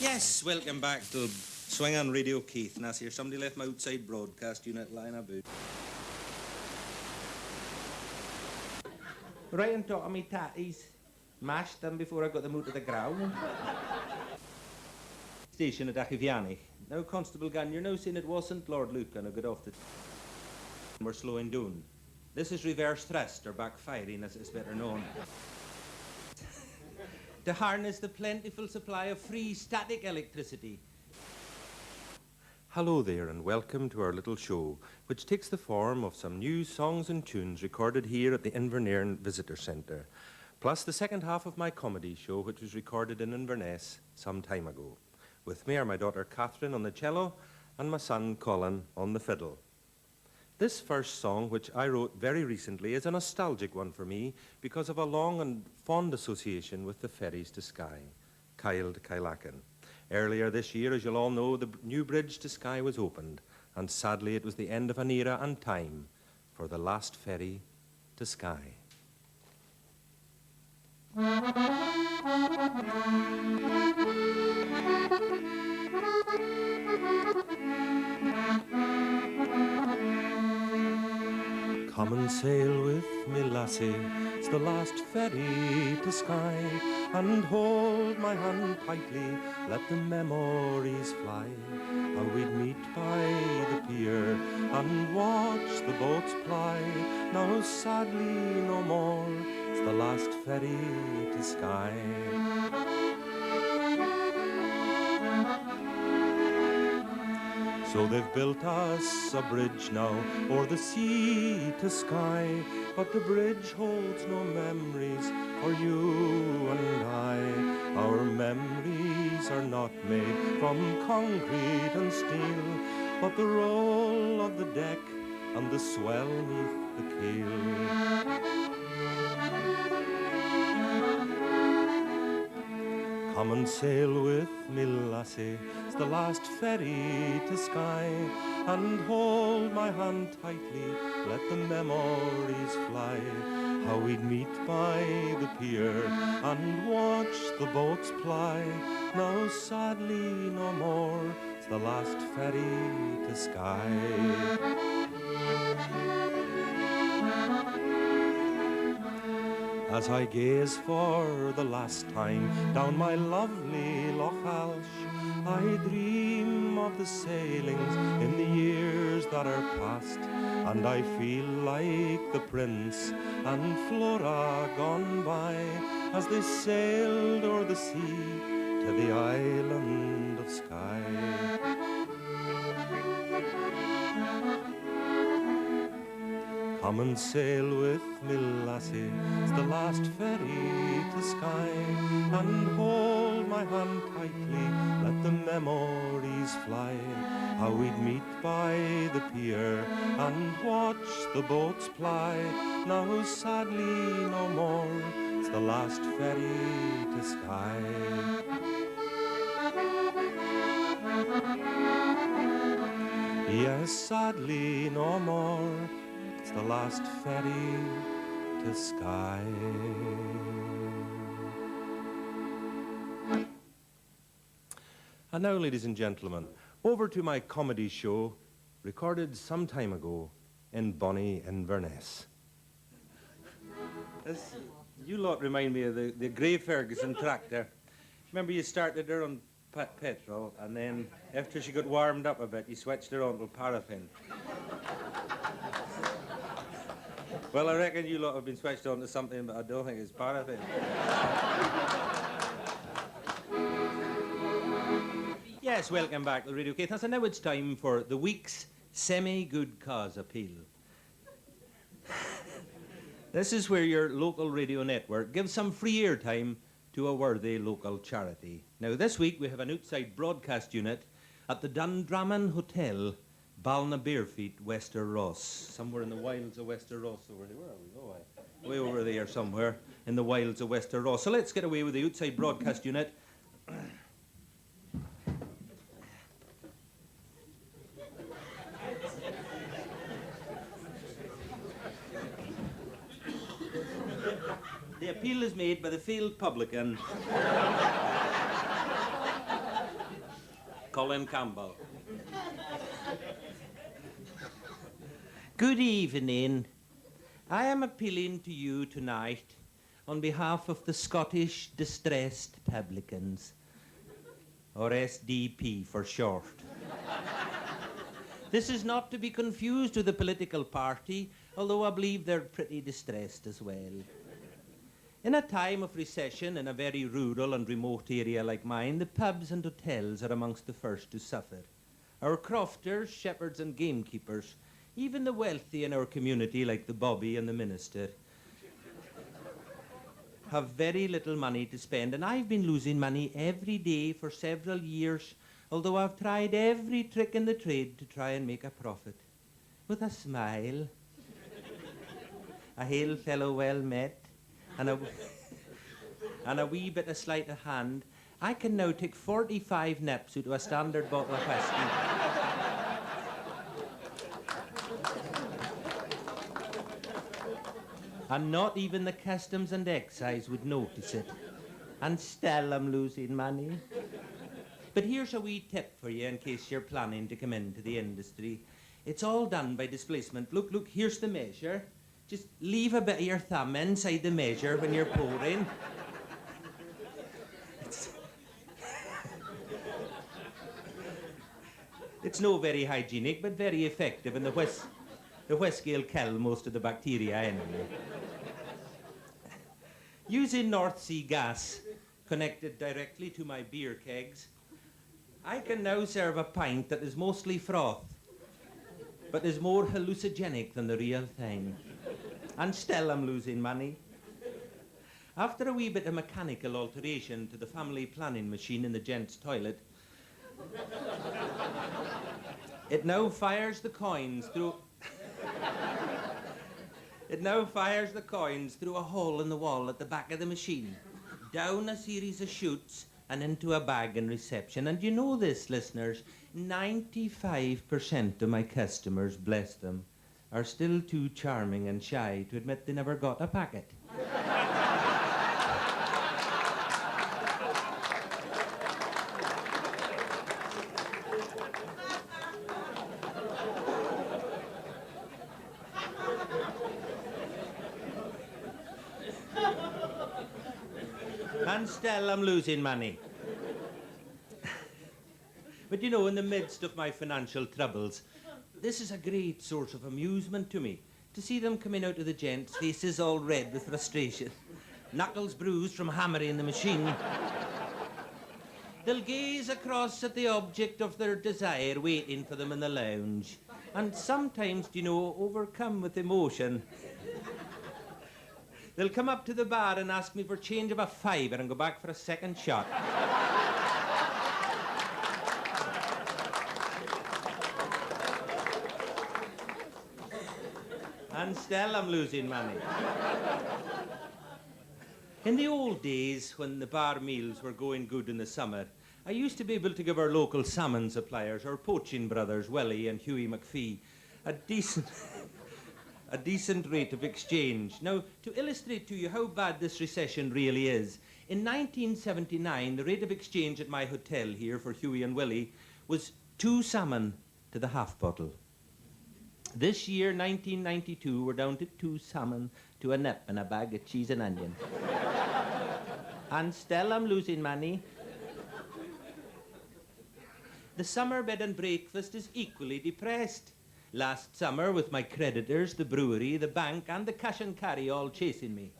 Yes, welcome back to Swing on Radio Keith. Now, here, somebody left my outside broadcast unit lying about. Right on top of me tatties, mashed them before I got them out of the ground. Station at Achivianich. Now, Constable Gunn, you're now saying it wasn't Lord Lucan who got off the... We're slowing down. This is reverse thrust, or backfiring, as it's better known. To harness the plentiful supply of free static electricity. Hello there, and welcome to our little show, which takes the form of some new songs and tunes recorded here at the Invernairn Visitor Centre, plus the second half of my comedy show, which was recorded in Inverness some time ago. With me are my daughter Catherine on the cello and my son Colin on the fiddle. This first song, which I wrote very recently, is a nostalgic one for me because of a long and fond association with the ferries to Skye, Kyle to Kylakin. Earlier this year, as you'll all know, the new bridge to Skye was opened, and sadly it was the end of an era and time for the last ferry to Skye. Come and sail with me, lassie, it's the last ferry to Skye, and hold my hand tightly, let the memories fly. How we'd meet by the pier and watch the boats ply, now sadly no more, it's the last ferry to Skye. So they've built us a bridge now o'er the sea to Skye, but the bridge holds no memories for you and I. Our memories are not made from concrete and steel, but the roll of the deck and the swell neath the keel. Come and sail with me, lassie, it's the last ferry to Skye, and hold my hand tightly, let the memories fly. How we'd meet by the pier and watch the boats ply, now sadly no more, it's the last ferry to Skye. As I gaze for the last time down my lovely Loch Alsh, I dream of the sailings in the years that are past, and I feel like the prince and Flora gone by as they sailed o'er the sea to the island of Skye. Come and sail with me, lassie, it's the last ferry to Skye, and hold my hand tightly, let the memories fly. How we'd meet by the pier and watch the boats ply, now sadly no more, it's the last ferry to Skye. Yes, sadly no more, it's the last ferry to Skye. And now, ladies and gentlemen, over to my comedy show, recorded some time ago in bonny Inverness. You lot remind me of the Grey Ferguson tractor. Remember you started her on petrol, and then after she got warmed up a bit, you switched her on to paraffin. Well, I reckon you lot have been switched on to something, but I don't think it's paraffin. Yes, welcome back to the Radio Keith. So now it's time for the week's semi-good cause appeal. This is where your local radio network gives some free airtime to a worthy local charity. Now, this week we have an outside broadcast unit at the Dundramman Hotel, Balnabearfeet, Wester Ross. Somewhere in the wilds of Wester Ross over there. Where are we? Oh, way over there somewhere in the wilds of Wester Ross. So let's get away with the outside broadcast unit. The appeal is made by the failed publican Colin Campbell. Good evening. I am appealing to you tonight on behalf of the Scottish Distressed Publicans, or SDP for short. This is not to be confused with a political party, although I believe they're pretty distressed as well. In a time of recession in a very rural and remote area like mine, the pubs and hotels are amongst the first to suffer. Our crofters, shepherds and gamekeepers, even the wealthy in our community like the bobby and the minister, have very little money to spend, and I've been losing money every day for several years, although I've tried every trick in the trade to try and make a profit. With a smile, a hail fellow well met, and a wee bit of sleight of hand, I can now take 45 nips out of a standard bottle of whiskey. And not even the customs and excise would notice it. And still I'm losing money. But here's a wee tip for you in case you're planning to come into the industry. It's all done by displacement. Look, here's the measure. Just leave a bit of your thumb inside the measure when you're pouring. It's no very hygienic, but very effective, and the whiskey will kill most of the bacteria anyway. Using North Sea gas connected directly to my beer kegs, I can now serve a pint that is mostly froth, but is more hallucinogenic than the real thing. And still I'm losing money. After a wee bit of mechanical alteration to the family planning machine in the gents' toilet, it now fires the coins through... It now fires the coins through a hole in the wall at the back of the machine, down a series of chutes and into a bag in reception. And you know this, listeners, 95% of my customers, bless them, are still too charming and shy to admit they never got a packet. And still I'm losing money. But you know, in the midst of my financial troubles, this is a great source of amusement to me, to see them coming out of the gents, faces all red with frustration, knuckles bruised from hammering the machine. They'll gaze across at the object of their desire waiting for them in the lounge, and sometimes, you know, overcome with emotion, they'll come up to the bar and ask me for change of a fiver and go back for a second shot. And still I'm losing money. In the old days, when the bar meals were going good in the summer, I used to be able to give our local salmon suppliers, our poaching brothers, Willie and Hughie McPhee, a decent rate of exchange. Now, to illustrate to you how bad this recession really is, in 1979, the rate of exchange at my hotel here for Hughie and Willie was 2 salmon to the half bottle. This year, 1992, we're down to 2 salmon to a nip and a bag of cheese and onion. And still I'm losing money. The summer bed and breakfast is equally depressed. Last summer, with my creditors, the brewery, the bank, and the cash and carry all chasing me.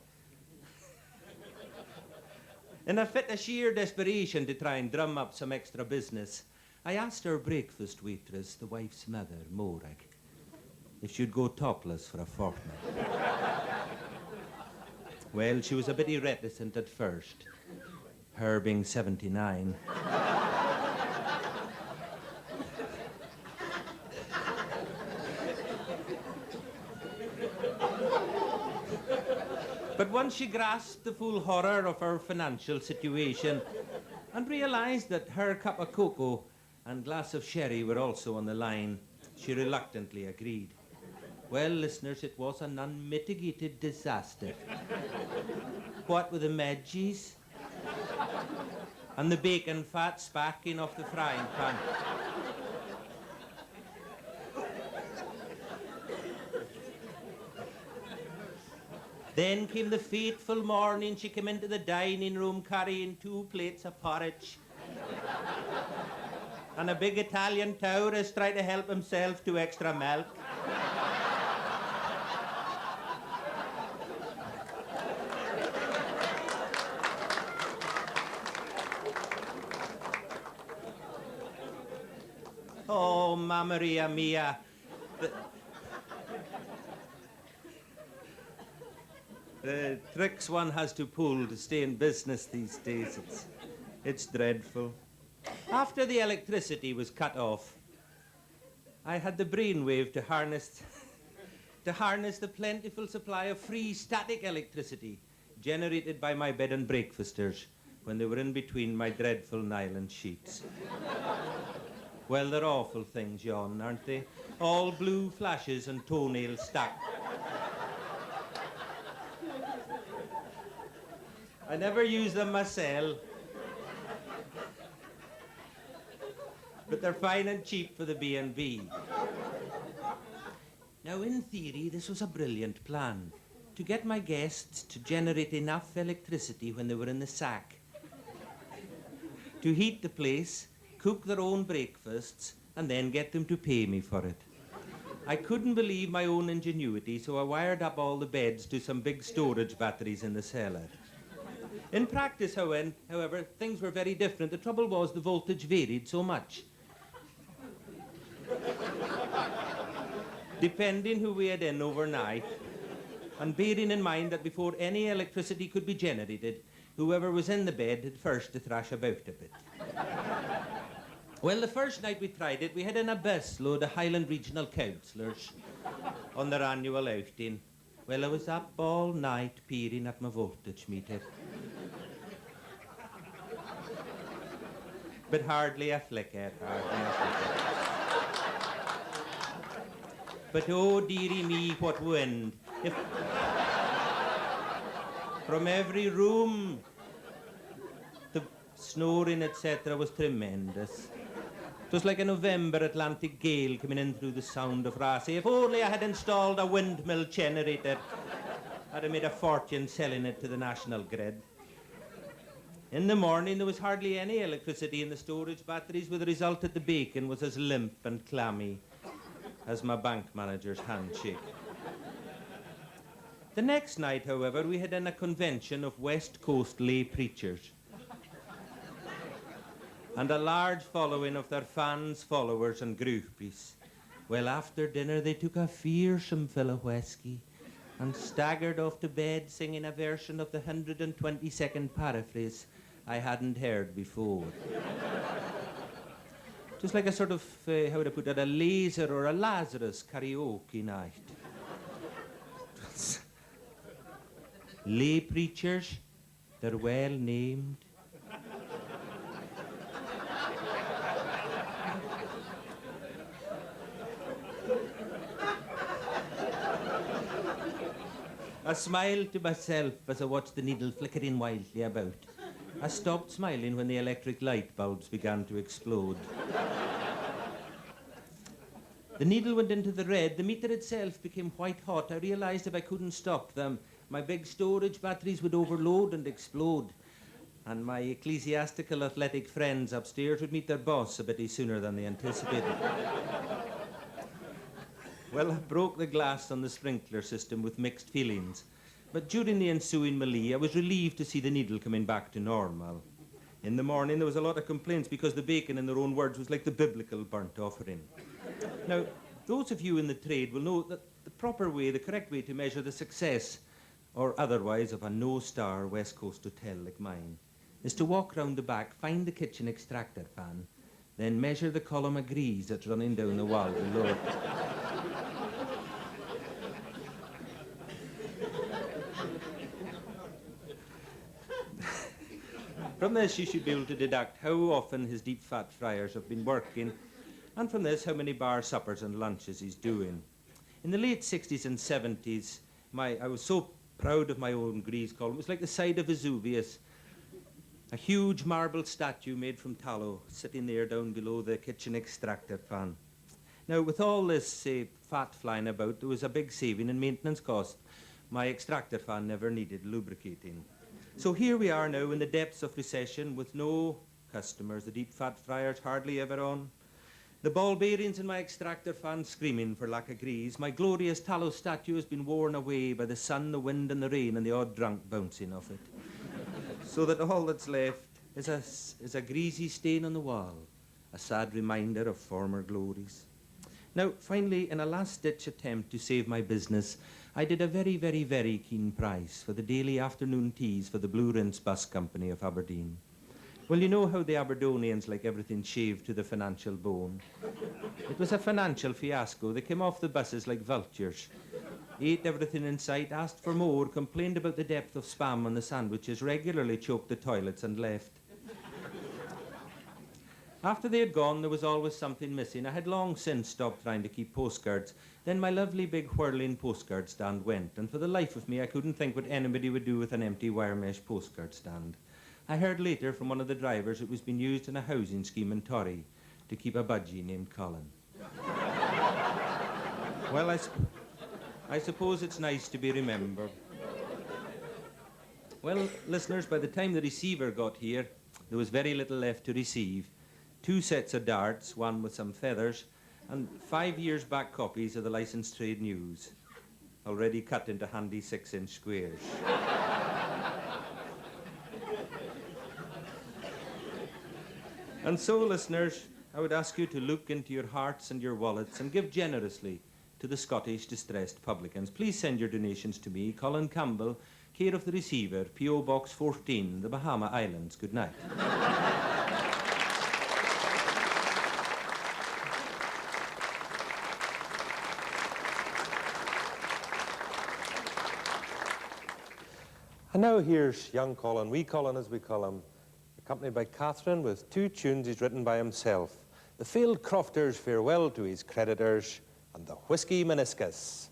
In a fit of sheer desperation to try and drum up some extra business, I asked our breakfast waitress, the wife's mother, Morag, if she'd go topless for a fortnight. Well, she was a bit reticent at first, her being 79. But once she grasped the full horror of her financial situation and realized that her cup of cocoa and glass of sherry were also on the line, she reluctantly agreed. Well, listeners, it was an unmitigated disaster. What with the Medgies, and the bacon fat sparking off the frying pan. Then came the fateful morning. She came into the dining room carrying 2 plates of porridge. And a big Italian tourist tried to help himself to extra milk. Oh, Mamma Mia. The tricks one has to pull to stay in business these days, it's dreadful. After the electricity was cut off, I had the brainwave to harness the plentiful supply of free static electricity generated by my bed and breakfasters when they were in between my dreadful nylon sheets. Well, they're awful things, yon, aren't they? All blue flashes and toenails stuck. I never use them myself, but they're fine and cheap for the B&B. Now, in theory, this was a brilliant plan, to get my guests to generate enough electricity when they were in the sack, to heat the place, cook their own breakfasts, and then get them to pay me for it. I couldn't believe my own ingenuity, so I wired up all the beds to some big storage batteries in the cellar. In practice, however, things were very different. The trouble was the voltage varied so much. Depending who we had in overnight, and bearing in mind that before any electricity could be generated, whoever was in the bed had first to thrash about a bit. Well, the first night we tried it, we had in a bus load of Highland Regional councillors on their annual outing. Well, I was up all night peering at my voltage meter. But hardly a flicker, But oh, dearie me, what wind. From every room, the snoring, etc., was tremendous. It was like a November Atlantic gale coming in through the sound of Rossi. If only I had installed a windmill generator, I'd have made a fortune selling it to the national grid. In the morning, there was hardly any electricity in the storage batteries, with the result that the bacon was as limp and clammy as my bank manager's handshake. The next night, however, we had in a convention of West Coast lay preachers and a large following of their fans, followers, and groupies. Well, after dinner, they took a fearsome fill of whiskey and staggered off to bed singing a version of the 122nd paraphrase I hadn't heard before. Just like a sort of, how would I put it, a laser or a Lazarus karaoke night. Lay preachers, they're well named. I smiled to myself as I watched the needle flickering wildly about. I stopped smiling when the electric light bulbs began to explode. The needle went into the red. The meter itself became white hot. I realized if I couldn't stop them, my big storage batteries would overload and explode. And my ecclesiastical athletic friends upstairs would meet their boss a bit sooner than they anticipated. Well, I broke the glass on the sprinkler system with mixed feelings. But during the ensuing melee, I was relieved to see the needle coming back to normal. In the morning, there was a lot of complaints because the bacon, in their own words, was like the biblical burnt offering. Now, those of you in the trade will know that the proper way, the correct way to measure the success or otherwise of a no-star West Coast hotel like mine is to walk round the back, find the kitchen extractor fan, then measure the column of grease that's running down the wall below. From this, you should be able to deduct how often his deep-fat fryers have been working, and from this, how many bar suppers and lunches he's doing. In the late 60s and 70s, I was so proud of my own grease column. It was like the side of Vesuvius. A huge marble statue made from tallow, sitting there down below the kitchen extractor fan. Now, with all this fat flying about, there was a big saving in maintenance cost. My extractor fan never needed lubricating. So here we are now in the depths of recession with no customers, the deep fat fryers hardly ever on. The ball bearings in my extractor fan screaming for lack of grease. My glorious tallow statue has been worn away by the sun, the wind and the rain and the odd drunk bouncing off it. So that all that's left is a greasy stain on the wall, a sad reminder of former glories. Now, finally, in a last-ditch attempt to save my business, I did a very, very, very keen price for the daily afternoon teas for the Blue Rinse Bus Company of Aberdeen. Well, you know how the Aberdonians like everything shaved to the financial bone. It was a financial fiasco. They came off the buses like vultures, ate everything in sight, asked for more, complained about the depth of spam on the sandwiches, regularly choked the toilets and left. After they had gone, there was always something missing. I had long since stopped trying to keep postcards. Then my lovely big whirling postcard stand went, and for the life of me, I couldn't think what anybody would do with an empty wire mesh postcard stand. I heard later from one of the drivers it was being used in a housing scheme in Torry to keep a budgie named Colin. Well, I suppose it's nice to be remembered. Well, listeners, by the time the receiver got here, there was very little left to receive. 2 sets of darts, one with some feathers, and 5 years back copies of the Licensed Trade News, already cut into handy 6-inch squares. And so, listeners, I would ask you to look into your hearts and your wallets and give generously to the Scottish distressed publicans. Please send your donations to me, Colin Campbell, care of the receiver, P.O. Box 14, the Bahama Islands. Good night. And now here's young Colin, wee Colin as we call him, accompanied by Catherine with 2 tunes he's written by himself. The Failed Crofter's Farewell to His Creditors and the Whiskey Meniscus.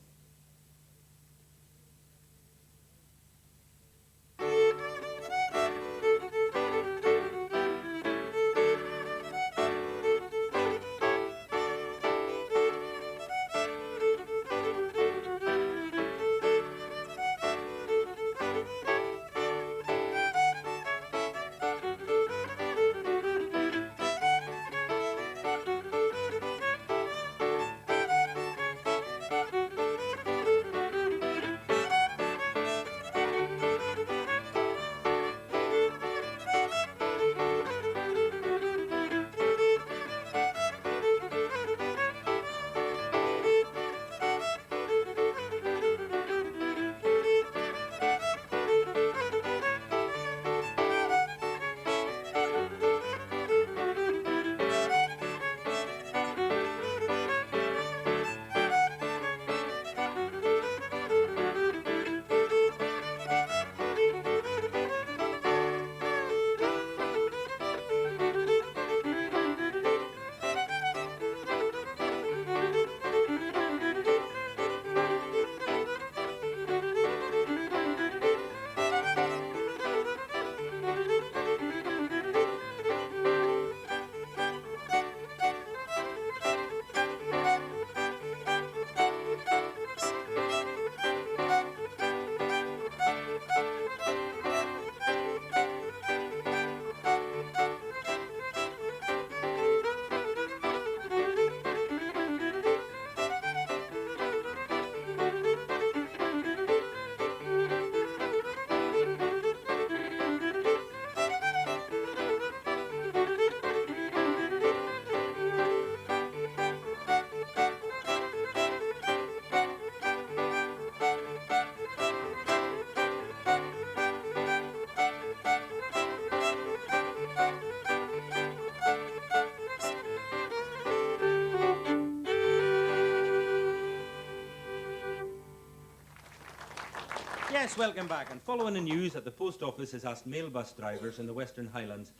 Yes, welcome back. And following the news that the post office has asked mail bus drivers in the Western Highlands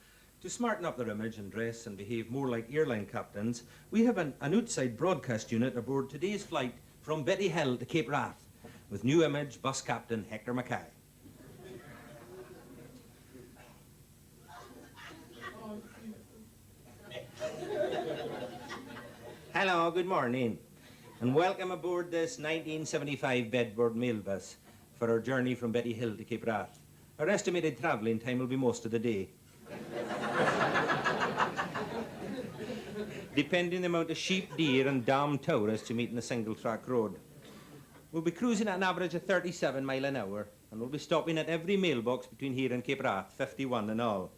to smarten up their image and dress and behave more like airline captains, we have an outside broadcast unit aboard today's flight from Betty Hill to Cape Wrath with new image bus captain Hector Mackay. Oh, good morning, and welcome aboard this 1975 bedboard mail bus for our journey from Betty Hill to Cape Wrath. Our estimated travelling time will be most of the day. Depending on the amount of sheep, deer, and damned tourists you meet in the single-track road. We'll be cruising at an average of 37 mile an hour, and we'll be stopping at every mailbox between here and Cape Wrath, 51 in all.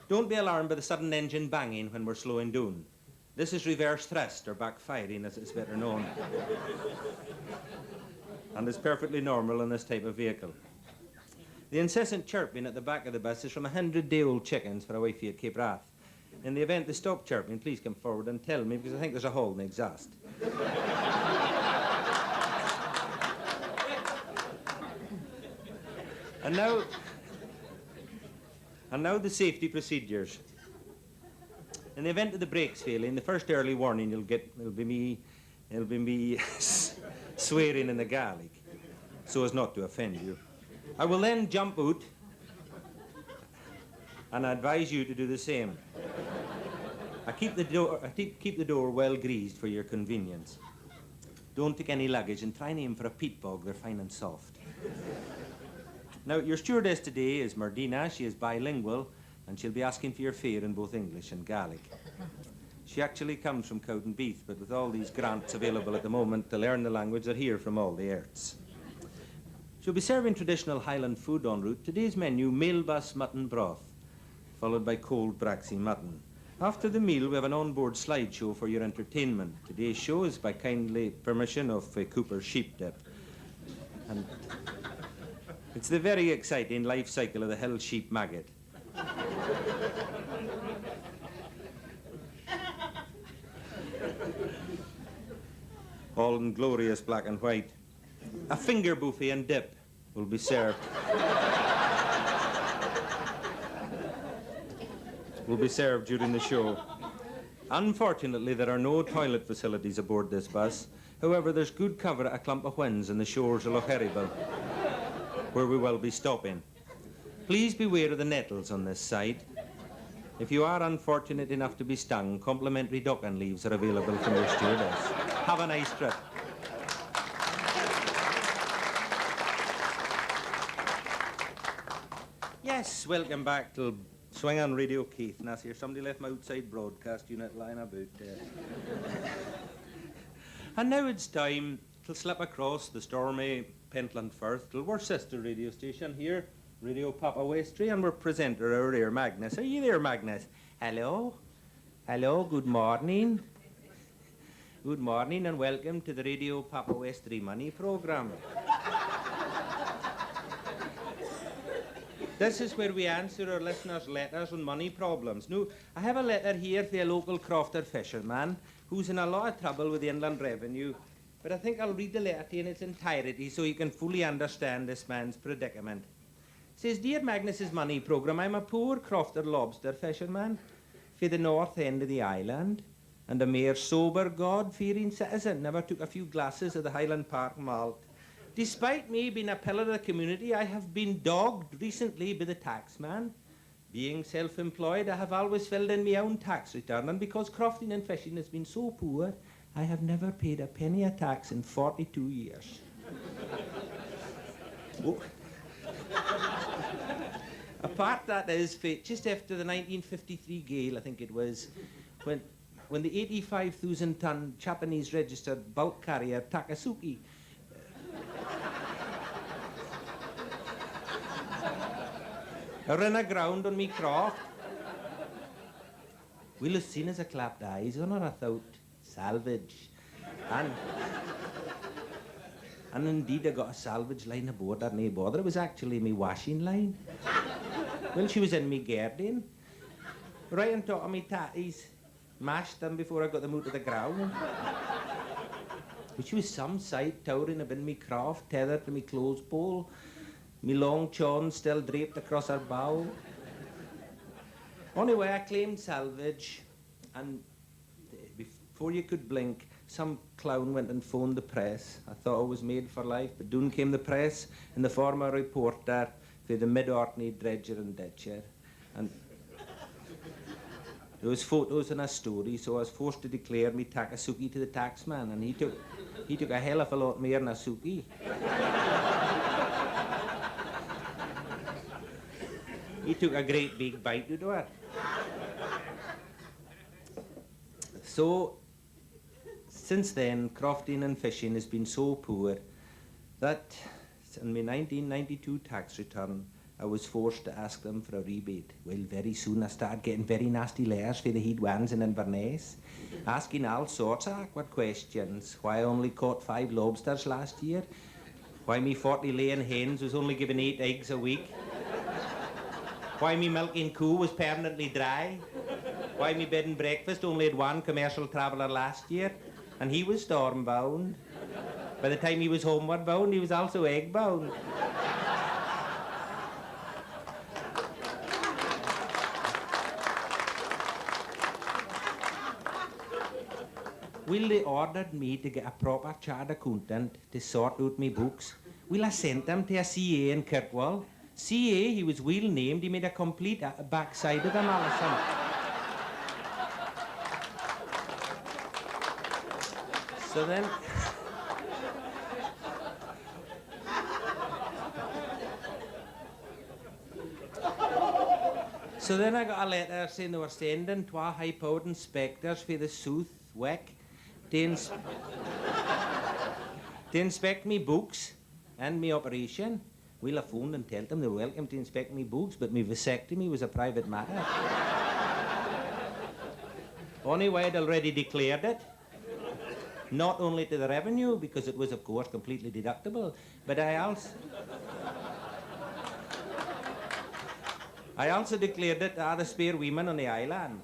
Don't be alarmed by the sudden engine banging when we're slowing down. This is reverse thrust, or backfiring as it's better known. And is perfectly normal in this type of vehicle. The incessant chirping at the back of the bus is from 100-day-old chickens for a wifey at Cape Wrath. In the event they stop chirping, please come forward and tell me, because I think there's a hole in the exhaust. And now the safety procedures. In the event of the brakes failing, the first early warning you'll get will be me swearing in the Gaelic, so as not to offend you. I will then jump out and I advise you to do the same. I keep the door well greased for your convenience. Don't take any luggage and try and aim for a peat bog, they're fine and soft. Now, your stewardess today is Merdina. She is bilingual, and she'll be asking for your fare in both English and Gaelic. She actually comes from Cowdenbeath, but with all these grants available at the moment to learn the language, they're here from all the earths. She'll be serving traditional Highland food en route. Today's menu, mailbus mutton broth, followed by cold braxy mutton. After the meal, we have an on-board slideshow for your entertainment. Today's show is by kindly permission of Cooper's Sheep Dip. And it's the very exciting life cycle of the hill sheep maggot. All in glorious black and white. A finger buffet and dip will be served. Will be served during the show. Unfortunately, there are no toilet facilities aboard this bus. However, there's good cover at a clump of whins in the shores of Loch Erible, where we will be stopping. Please beware of the nettles on this side. If you are unfortunate enough to be stung, complimentary duck-and leaves are available from your stewardess. Have a nice trip. Yes, welcome back to Swing on Radio Keith. Now, here, somebody left my outside broadcast unit lying about there. And now it's time to slip across the stormy Pentland Firth to our sister radio station here, Radio Papa-West3, and we're presenter our dear Magnus. Are you there, Magnus? Hello? Hello, good morning. Good morning and welcome to the Radio Papa-West3 Money Programme. This is where we answer our listeners' letters on money problems. Now, I have a letter here for a local crofter fisherman who's in a lot of trouble with the Inland Revenue, but I think I'll read the letter to you in its entirety so you can fully understand this man's predicament. It says, Dear Magnus's Money Programme, I'm a poor crofter lobster fisherman for the north end of the island, and a mere sober, God-fearing citizen, never took a few glasses of the Highland Park malt. Despite me being a pillar of the community, I have been dogged recently by the taxman. Being self-employed, I have always filled in my own tax return, and because crofting and fishing has been so poor, I have never paid a penny of tax in 42 years. Oh. Apart that is, just after the 1953 gale, I think it was, when the 85,000-ton Japanese-registered bulk carrier Takasuki ran aground on me croft. Well, as soon as I clapped eyes on her, I thought, salvage. And indeed, I got a salvage line aboard her, no bother. It was actually me washing line. Well, she was in me garden, right on top of me tatties, mashed them before I got them out of the ground. But she was some sight, towering up in me croft, tethered to me clothes pole, me long chawn still draped across her bow. Anyway, I claimed salvage, and before you could blink, some clown went and phoned the press. I thought I was made for life, but doon came the press in the form of a reporter for the Mid-Orkney Dredger and Ditcher. And There was photos in a story, so I was forced to declare me Takasuki to the taxman, and he took a hell of a lot more than a Suki. He took a great big bite to do it. So, since then, crofting and fishing has been so poor that in my 1992 tax return, I was forced to ask them for a rebate. Well, very soon I started getting very nasty letters for the heat ones in Inverness, asking all sorts of awkward questions. Why I only caught 5 lobsters last year? Why me 40 laying hens was only given 8 eggs a week? Why me milking cow was permanently dry? Why me bed and breakfast only had 1 commercial traveller last year, and he was storm-bound. By the time he was homeward bound, he was also egg-bound. Will they ordered me to get a proper chartered accountant to sort out me books? Will I sent them to a CA in Kirkwall? CA, he was well named, he made a complete backside of them, Alison. So then... So then I got a letter saying they were sending 2 high-powered inspectors for the South Wick to inspect me books and me operation. Well, I phoned and told them they were welcome to inspect me books, but me vasectomy was a private matter. Anyway, I'd already declared it. Not only to the revenue, because it was, of course, completely deductible, but I also declared it to other spare women on the island.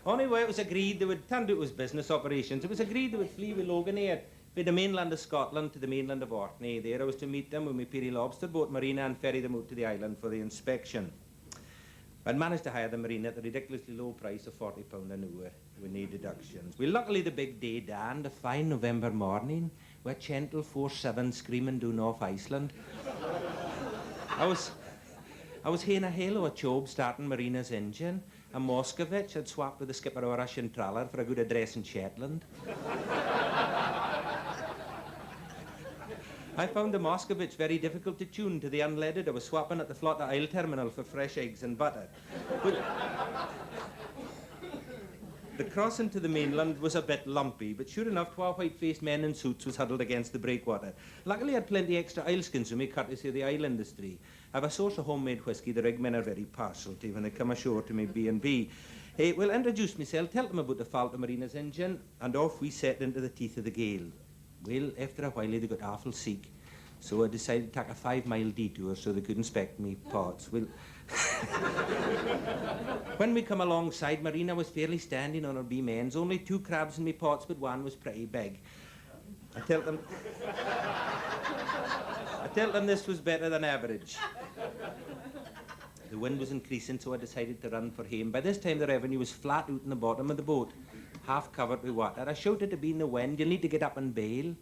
Anyway, it was agreed they would, turned out it was business operations, it was agreed they would flee with Loganair from the mainland of Scotland to the mainland of Orkney. There I was to meet them with my Peary lobster boat marina and ferry them out to the island for the inspection. I'd managed to hire the marina at the ridiculously low price of £40 an hour with no deductions. Well, luckily the big day dawned, a fine November morning, with Gentle 47 screaming down off Iceland. I was haying a halo of Job starting Marina's engine, and Moscovich had swapped with the skipper of a Russian trawler for a good address in Shetland. I found the Moscovich very difficult to tune to the unleaded. I was swapping at the Flotta Isle terminal for fresh eggs and butter. But the crossing to the mainland was a bit lumpy, but sure enough, 2 white-faced men in suits was huddled against the breakwater. Luckily, I had plenty extra oilskins with me, courtesy of the oil industry. I have a source of homemade whisky the rigmen are very partial to when they come ashore to me B&B. Hey, well, introduce myself, tell them about the fault of Marina's engine, and off we set into the teeth of the gale. Well, after a while, they got awful sick, so I decided to take a 5-mile detour so they could inspect me pots. Well, when we come alongside, Marina was fairly standing on her beam ends, only 2 crabs in me pots, but 1 was pretty big. I tell them this was better than average. The wind was increasing, so I decided to run for home. By this time, the revenue was flat out in the bottom of the boat, half covered with water. I shouted to be in the wind, you'll need to get up and bail.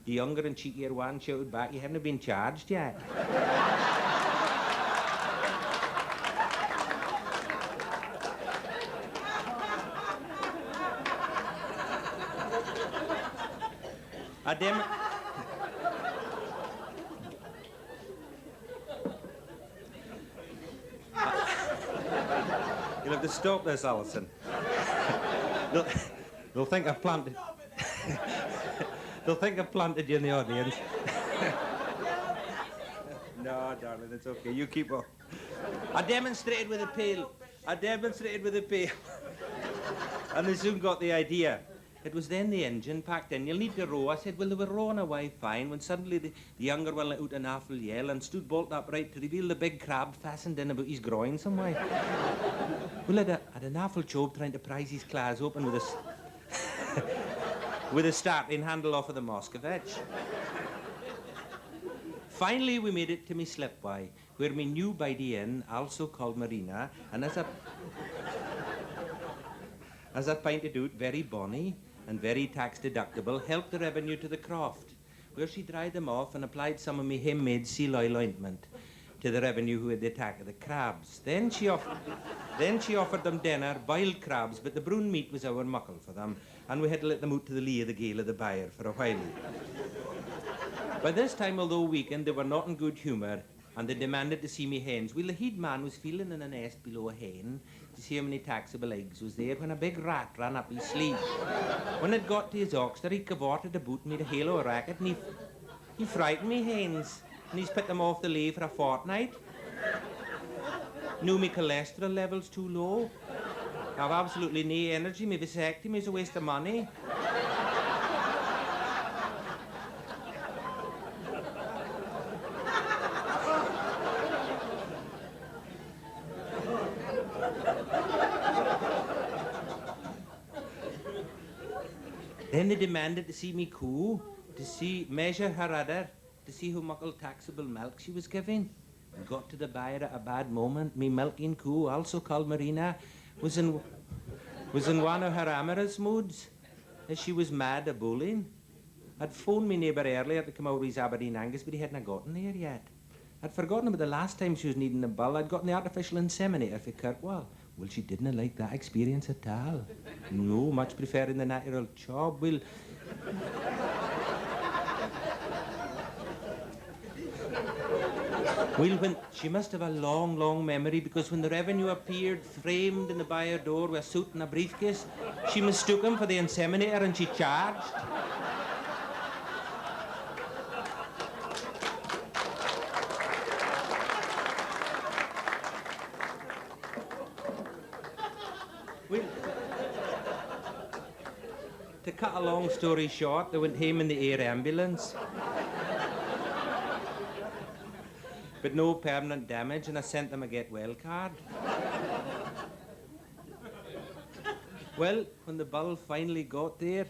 The younger and cheekier one shouted back, you haven't been charged yet. You'll have to stop this, Alison. They'll think I've planted... They'll think I've planted you in the audience. No, darling, it's okay. You keep on. I demonstrated with a pail. And they soon got the idea. It was then the engine packed in. You'll need to row. I said, well, they were rowing away fine when suddenly the younger one let out an awful yell and stood bolt upright to reveal the big crab fastened in about his groin somewhere. Well, I'd an awful job trying to prise his claws open with a starting handle off of the Moscovich. Finally, we made it to me slipway, where me new bidey inn, also called Marina, and as I pointed out, very bonny and very tax-deductible, helped the revenue to the croft, where she dried them off and applied some of me home-made seal oil ointment. to the revenue who had the attack of the crabs. Then she offered them dinner, boiled crabs, but the brown meat was our muckle for them, and we had to let them out to the lee of the gale of the byre for a while. By this time, although weakened, they were not in good humour, and they demanded to see me hens. Well, the head man was feeling in a nest below a hen to see how many taxable eggs was there when a big rat ran up his sleeve. When it got to his oxter, he cavorted about and made a halo of racket, and he frightened me hens, and he's put them off the lay for a fortnight. Knew me cholesterol levels too low. I've absolutely no energy. My vasectomy is a waste of money. Then they demanded to see me coo, to measure her udder, to see how muckle taxable milk she was giving. We got to the byre at a bad moment. Me milking coo, also called Marina, was in one of her amorous moods, as she was mad of bullying. I'd phoned me neighbour earlier to come over his Aberdeen Angus, but he hadn't gotten there yet. I'd forgotten about the last time she was needing a bull. I'd gotten the artificial inseminator for Kirkwall. Well, she didn't like that experience at all. No, much preferring the natural job. Well, when she must have a long, long memory, because when the revenue appeared framed in the byre door with a suit and a briefcase, she mistook him for the inseminator and she charged. Well, to cut a long story short, they went home in the air ambulance. But no permanent damage, and I sent them a get well card. Well, when the bull finally got there,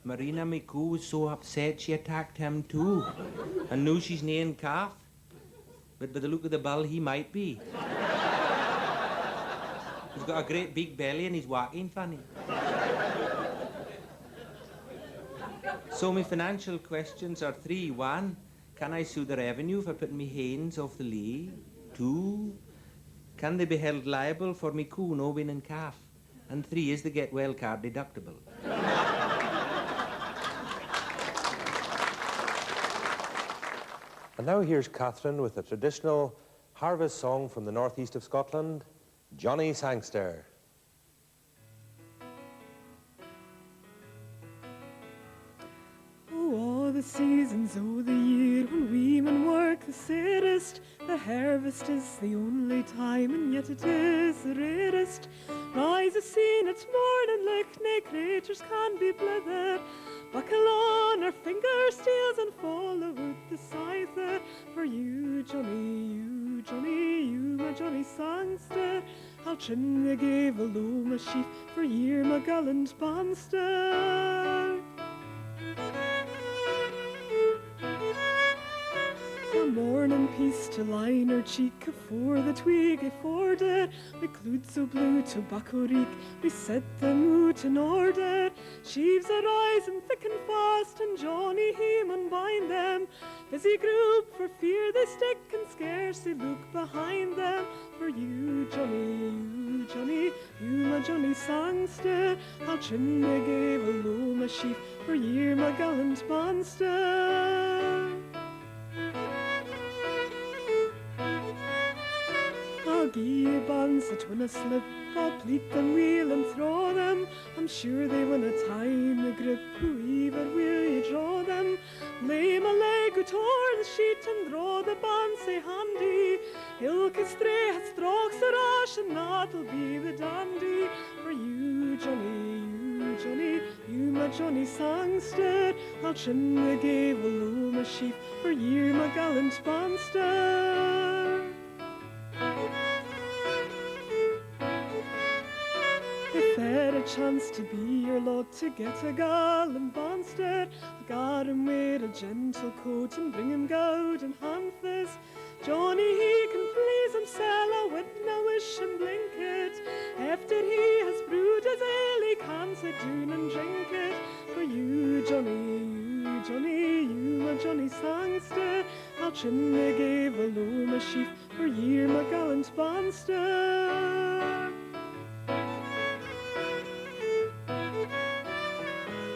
Marina Miku was so upset she attacked him too. And knew she's nae calf. But by the look of the bull, he might be. He's got a great big belly and he's walking funny. So my financial questions are three. One, can I sue the revenue for putting me hens off the lea? Two, can they be held liable for me coo no being in calf? And three, is the get well card deductible? And now here's Catherine with a traditional harvest song from the northeast of Scotland, Johnny Sangster. Oh, the seasons o' the year when women work the saddest. The harvest is the only time, and yet it is the rarest. Rise a scene at morning, like nae creatures can be blithered. Buckle on our finger steels and follow out the scyther. For you, Johnny, you, my Johnny Sangster. I'll trim the gave low my sheaf for year, my gallant banster. A morning piece to line her cheek afore the twig afforded. We glued so blue tobacco reek, we set them out in order. Sheaves are rising thick and fast, and Johnny him unbind them. Busy group for fear they stick, and scarcely look behind them. For you, Johnny, you, my Johnny Sangster. I'll trim the gave low my sheaf for year, my gallant banster. I'll gie ye bands that when I slip, I'll pleat them, wheel and throw them. I'm sure they win a time the grip, whoever will ye draw them. Lay my leg out o'er the sheet and draw the band sae handy. Ilka stray has strokes a rash, and that'll be the dandy. For you, Johnny, you, my Johnny Sangster. I'll trim the gave low my sheaf for year, my gallant banster. If there a chance to be your lot to get a gallant banster, guard him wear a gentle coat and bring him gowd and handfast. Johnny, he can please himself, I wouldna wish him blink it. After he has brewed his ale, he can sit down and drink it. For you, Johnny, you, my Johnny Sangster. I'll trim the gave low my sheaf for ye're my gallant banster.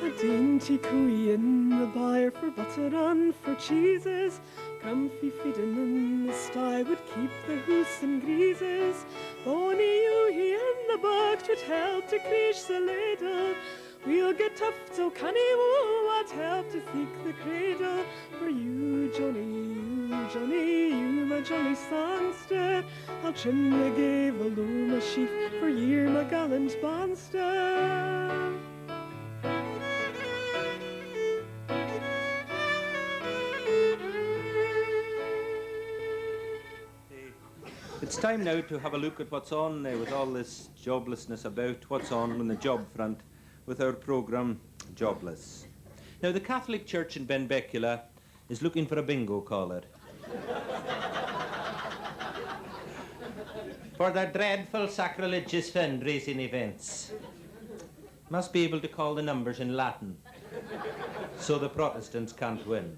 A dainty cooey in the byre for butter and for cheeses, comfy feeding in the sty would keep the hoose and greases. Bonny you he in the box would help to crease the ladle. We'll get tufts o' canny wool what help to feek the cradle. For you, Johnny, you my jolly songster, I'll trim the gable o' my sheaf for ye're my gallant banster. It's time now to have a look at what's on with all this joblessness about, what's on the job front with our programme, Jobless. Now, the Catholic Church in Benbecula is looking for a bingo caller for their dreadful sacrilegious fundraising events. Must be able to call the numbers in Latin, so the Protestants can't win.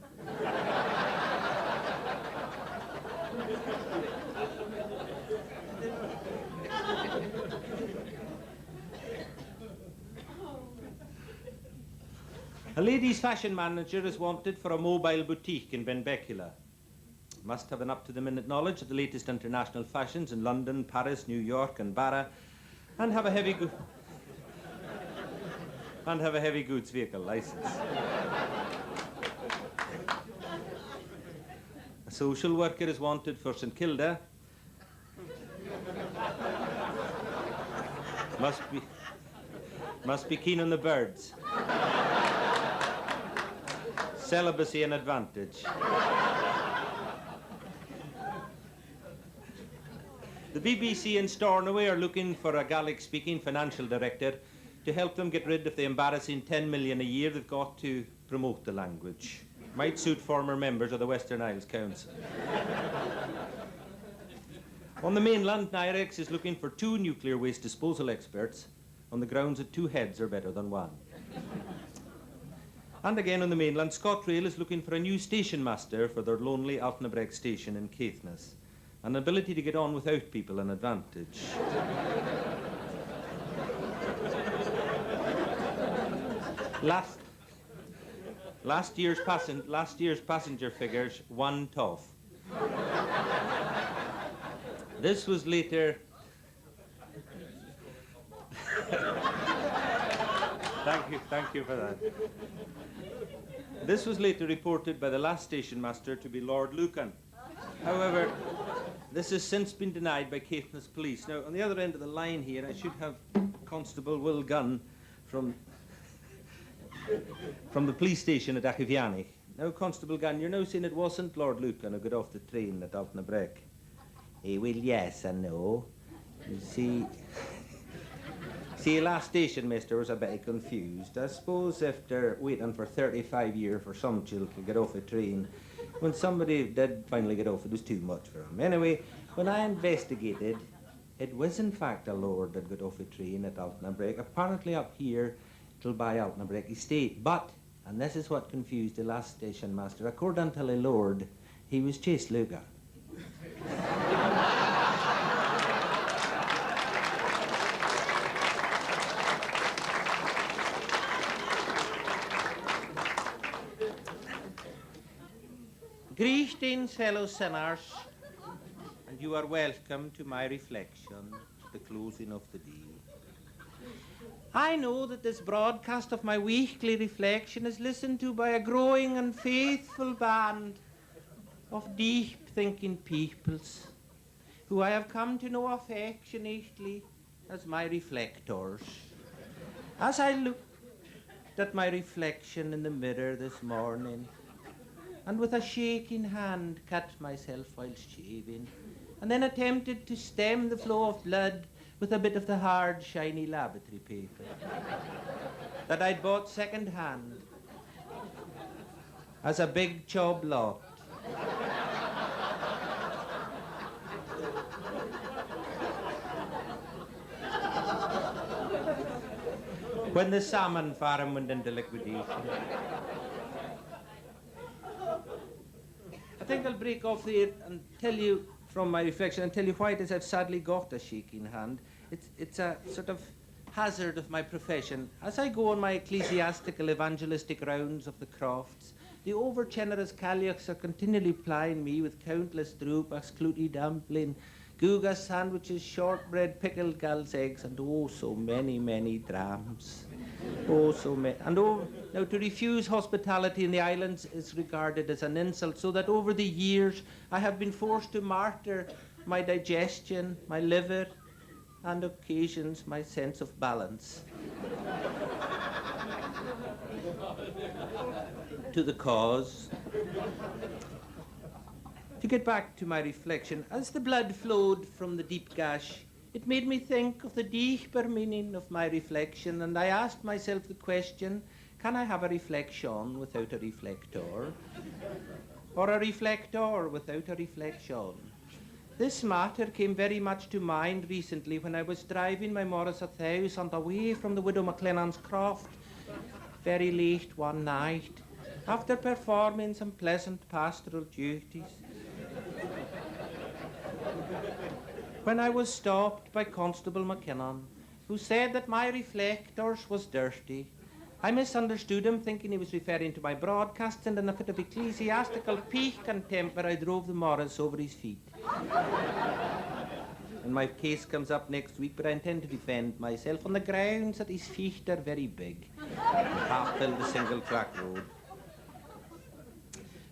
A ladies' fashion manager is wanted for a mobile boutique in Benbecula. Must have an up-to-the-minute knowledge of the latest international fashions in London, Paris, New York and Barra, and have a heavy goods vehicle license. A social worker is wanted for St Kilda. Must be keen on the birds. Celibacy an advantage. The BBC in Stornoway are looking for a Gaelic-speaking financial director to help them get rid of the embarrassing 10 million a year they've got to promote the language. Might suit former members of the Western Isles Council. On the mainland, Nirex is looking for 2 nuclear waste disposal experts on the grounds that 2 heads are better than 1. And again on the mainland, ScotRail is looking for a new station master for their lonely Altnabreg station in Caithness. An ability to get on without people an advantage. Last year's passenger figures, 1 toff. This was later... Thank you for that. This was later reported by the last station master to be Lord Lucan. However, this has since been denied by Caithness Police. Now, on the other end of the line here, I should have Constable Will Gunn from the police station at Achiviani. Now, Constable Gunn, you're now saying it wasn't Lord Lucan who got off the train at Altnabreg. Well, yes and no. You see, last station master was a bit confused. I suppose after waiting for 35 years for some child to get off a train, when somebody did finally get off, it was too much for him. Anyway, when I investigated, it was in fact a lord that got off a train at Altnabreg, apparently up here till by Altnabreg estate. But, and this is what confused the last station master, according to the lord, he was chased Luca. Greetings, fellow sinners, and you are welcome to my reflection at the closing of the day. I know that this broadcast of my weekly reflection is listened to by a growing and faithful band of deep-thinking peoples who I have come to know affectionately as my reflectors. As I looked at my reflection in the mirror this morning, and with a shaking hand cut myself whilst shaving, and then attempted to stem the flow of blood with a bit of the hard, shiny laboratory paper that I'd bought second-hand as a big job lot. When the salmon farm went into liquidation. I think I'll break off there and tell you from my reflection and tell you why it is I've sadly got a shaking hand. It's a sort of hazard of my profession. As I go on my ecclesiastical evangelistic rounds of the crofts, the over-generous Calyachs are continually plying me with countless drupachs, clooty dumpling, guga sandwiches, shortbread, pickled gal's eggs, and oh, so many, many drams. Oh, so many. And oh, now to refuse hospitality in the islands is regarded as an insult, so that over the years I have been forced to martyr my digestion, my liver, and occasions my sense of balance. To the cause. To get back to my reflection, as the blood flowed from the deep gash, it made me think of the deeper meaning of my reflection, and I asked myself the question, can I have a reflection without a reflector? Or a reflector without a reflection? This matter came very much to mind recently when I was driving my Morris 1000 away from the widow McLennan's croft very late one night, after performing some pleasant pastoral duties, when I was stopped by Constable McKinnon, who said that my reflectors was dirty. I misunderstood him, thinking he was referring to my broadcasts, and in a fit of ecclesiastical pique and temper, I drove the Morris over his feet. And my case comes up next week, but I intend to defend myself on the grounds that his feet are very big and half fill the single track road.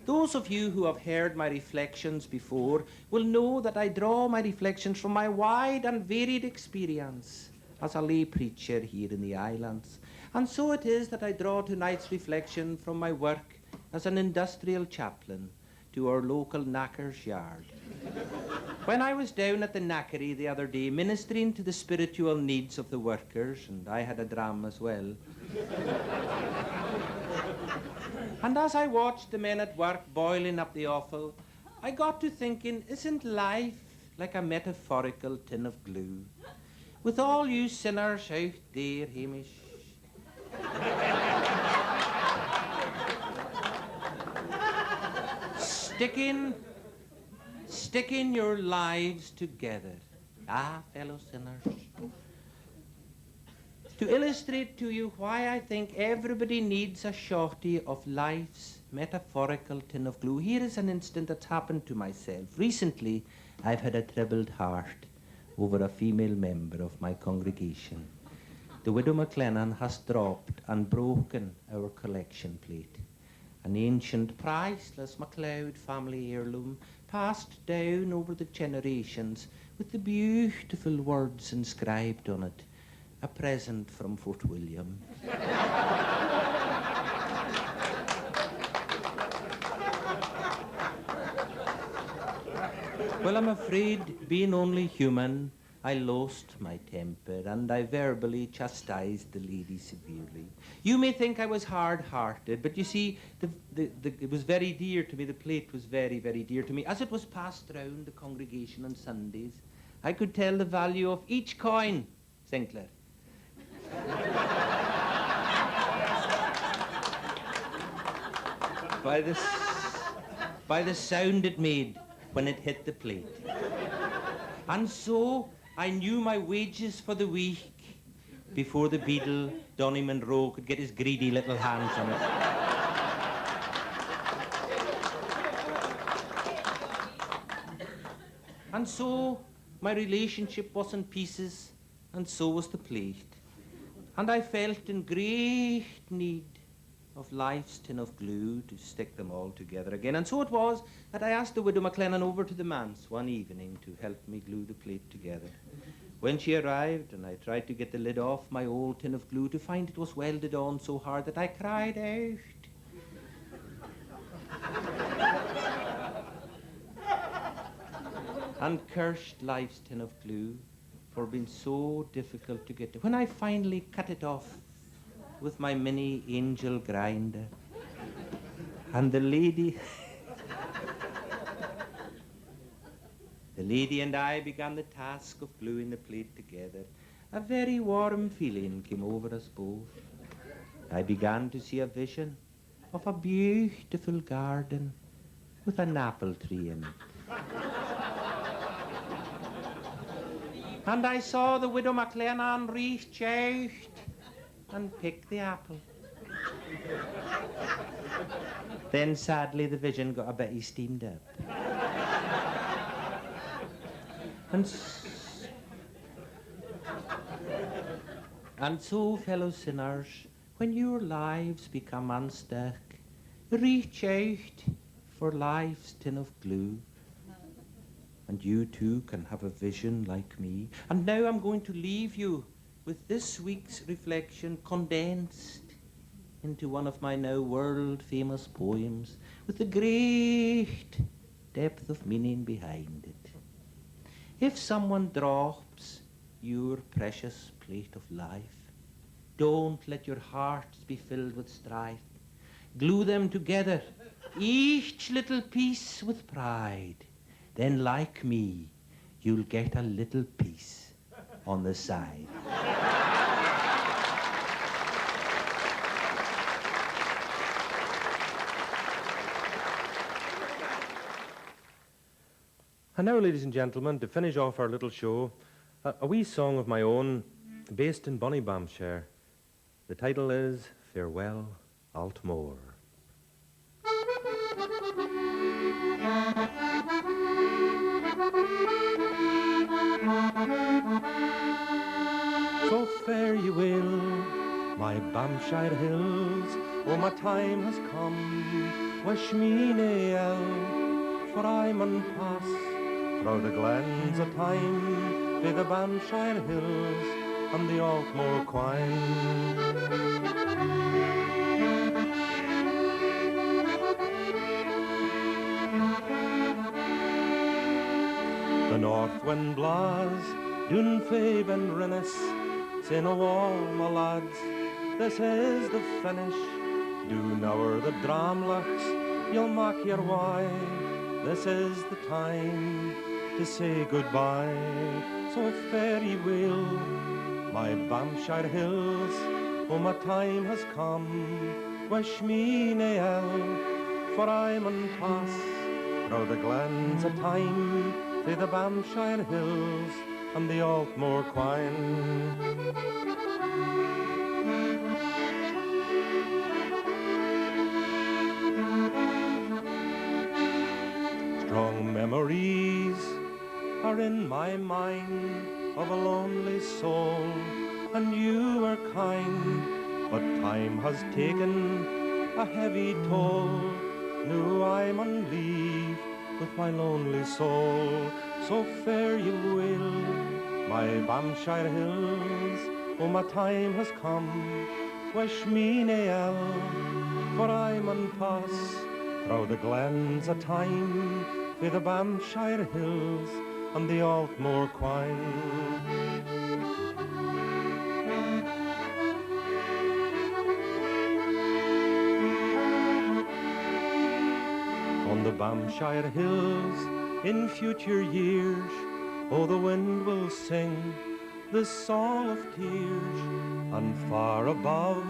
Those of you who have heard my reflections before will know that I draw my reflections from my wide and varied experience as a lay preacher here in the islands. And so it is that I draw tonight's reflection from my work as an industrial chaplain to our local knacker's yard. When I was down at the knackery the other day ministering to the spiritual needs of the workers, and I had a dram as well, and as I watched the men at work boiling up the offal, I got to thinking, isn't life like a metaphorical tin of glue? With all you sinners out there, Hamish, sticking your lives together. Ah, fellow sinners. To illustrate to you why I think everybody needs a shorty of life's metaphorical tin of glue, here is an incident that's happened to myself. Recently, I've had a troubled heart over a female member of my congregation. The widow McLennan has dropped and broken our collection plate, an ancient, priceless MacLeod family heirloom passed down over the generations with the beautiful words inscribed on it, a present from Fort William. Well, I'm afraid, being only human, I lost my temper, and I verbally chastised the lady severely. You may think I was hard-hearted, but you see, it was very dear to me. The plate was very, very dear to me. As it was passed round the congregation on Sundays, I could tell the value of each coin, Sinclair. By the sound it made when it hit the plate. And so I knew my wages for the week before the beadle, Donny Munro, could get his greedy little hands on it. And so my relationship was in pieces, and so was the plate. And I felt in great need of life's tin of glue to stick them all together again. And so it was that I asked the widow McLennan over to the manse one evening to help me glue the plate together. When she arrived and I tried to get the lid off my old tin of glue, to find it was welded on so hard that I cried out. And cursed life's tin of glue for being so difficult to get to. When I finally cut it off with my mini angel grinder, and the lady and I began the task of gluing the plate together, a very warm feeling came over us both. I began to see a vision of a beautiful garden with an apple tree in it. And I saw the widow MacLennan reach out and pick the apple. Then sadly the vision got a bit steamed up. And so, fellow sinners, when your lives become unstuck, reach out for life's tin of glue. And you too can have a vision like me. And now I'm going to leave you with this week's reflection condensed into one of my now world-famous poems with a great depth of meaning behind it. If someone drops your precious plate of life, don't let your hearts be filled with strife. Glue them together, each little piece with pride. Then, like me, you'll get a little piece on the side. And now, ladies and gentlemen, to finish off our little show, a wee song of my own, based in Bonnybampshire. The title is Farewell, Altmore. So fare ye well, my Bampshire hills, oh, my time has come, wish me nae ill, for I mun pass through the glens of time, by the Bampshire hills and the Altmore Quine. The north wind blaws, Dunfabe and Rinnis, saying, oh, all my lads, this is the finish. Do now the Dramlachs, you'll mak your way. This is the time to say goodbye. So fare ye well, my Bampshire hills, oh, my time has come. Wish me nae ill, for I mun pass through the glens of time, to the Bampshire hills and the Altmore Quine. Strong memories are in my mind of a lonely soul, and you were kind, but time has taken a heavy toll. Now I mun leave with my lonely soul. So fare ye well, my Bampshire hills, oh, my time has come. Wish me nae ill, for I mun pass through the glens of time, to the Bampshire hills and the Altmore Quine. On the Bampshire hills in future years, oh, the wind will sing the song of tears, and far above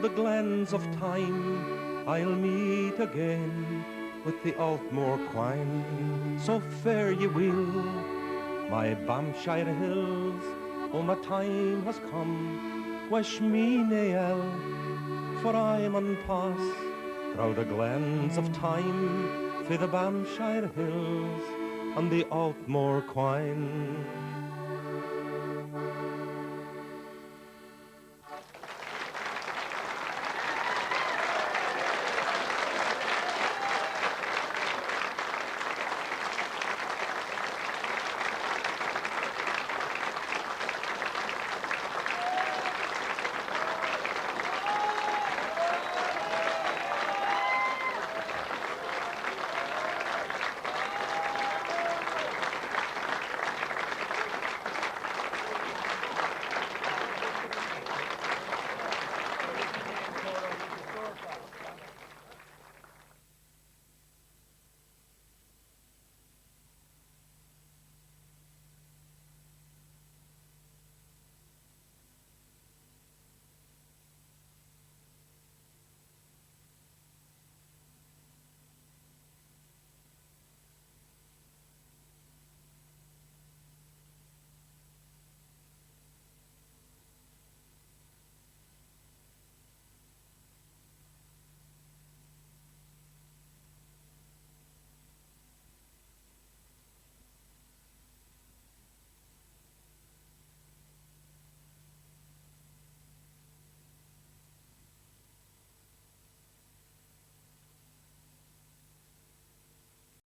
the glens of time I'll meet again with the Altmore Quine. So fare ye well, my Bampshire hills, oh, my time has come. Wish me nae ill, for I mun pass through the glens of time, to the Bampshire hills and the Altmore Quine.